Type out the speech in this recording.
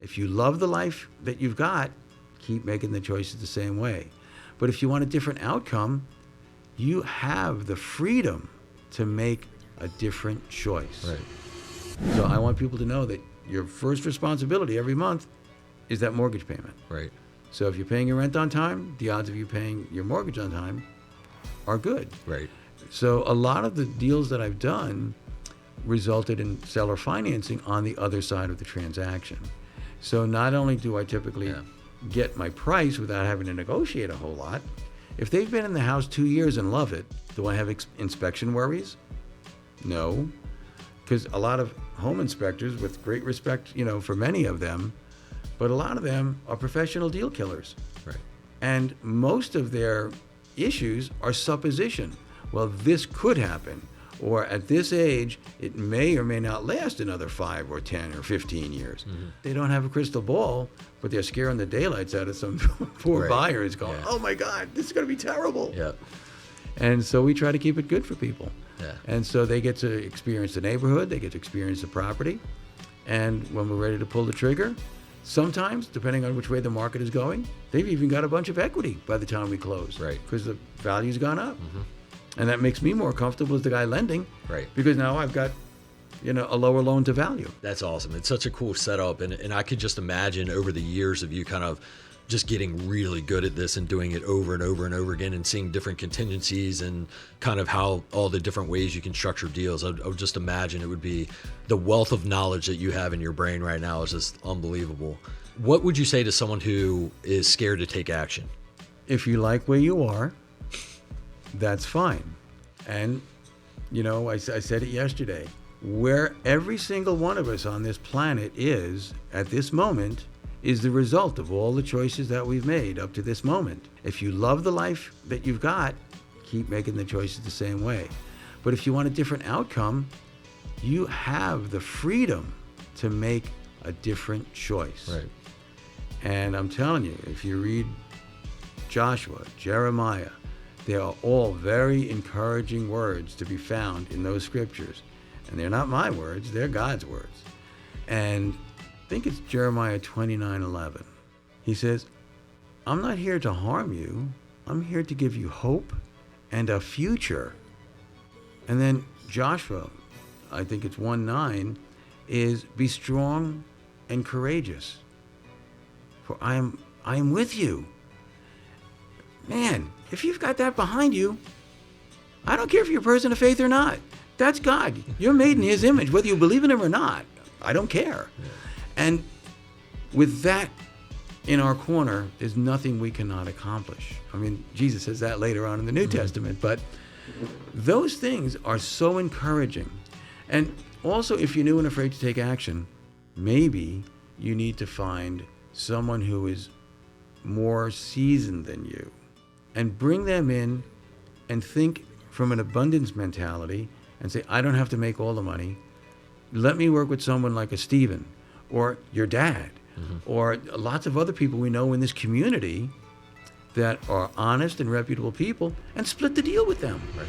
If you love the life that you've got, keep making the choices the same way. But if you want a different outcome, you have the freedom to make a different choice. Right. So I want people to know that your first responsibility every month is that mortgage payment. Right. So if you're paying your rent on time, the odds of you paying your mortgage on time are good. Right. So a lot of the deals that I've done resulted in seller financing on the other side of the transaction. So not only do I typically get my price without having to negotiate a whole lot, if they've been in the house 2 years and love it, do I have inspection worries? No, because a lot of home inspectors, with great respect, for many of them, but a lot of them are professional deal killers. Right. And most of their issues are supposition. Well, this could happen, or at this age, it may or may not last another 5 or 10 or 15 years. Mm-hmm. They don't have a crystal ball, but they're scaring the daylights out of some poor buyers going, oh my God, this is going to be terrible. Yep. And so we try to keep it good for people. Yeah. And so they get to experience the neighborhood, they get to experience the property. And when we're ready to pull the trigger, sometimes, depending on which way the market is going, they've even got a bunch of equity by the time we close. Right. Because the value's gone up. Mm-hmm. And that makes me more comfortable as the guy lending. Right. Because now I've got, a lower loan to value. That's awesome. It's such a cool setup. And I could just imagine over the years of you kind of just getting really good at this and doing it over and over and over again and seeing different contingencies and kind of how all the different ways you can structure deals. I would just imagine it would be the wealth of knowledge that you have in your brain right now is just unbelievable. What would you say to someone who is scared to take action? If you like where you are, that's fine. And, I said it yesterday, where every single one of us on this planet is at this moment is the result of all the choices that we've made up to this moment. If you love the life that you've got, keep making the choices the same way. But if you want a different outcome, you have the freedom to make a different choice. Right. And I'm telling you, if you read Joshua, Jeremiah, they are all very encouraging words to be found in those scriptures. And they're not my words, they're God's words. And I think it's Jeremiah 29:11. He says, I'm not here to harm you. I'm here to give you hope and a future. And then Joshua, I think it's 1:9, is be strong and courageous, for I am with you. Man, if you've got that behind you, I don't care if you're a person of faith or not. That's God. You're made in his image, whether you believe in him or not. I don't care. Yeah. And with that in our corner, there's nothing we cannot accomplish. I mean, Jesus says that later on in the New Testament, but those things are so encouraging. And also, if you're new and afraid to take action, maybe you need to find someone who is more seasoned than you and bring them in and think from an abundance mentality and say, I don't have to make all the money. Let me work with someone like a Stephen or your dad or lots of other people we know in this community that are honest and reputable people, and split the deal with them. Right.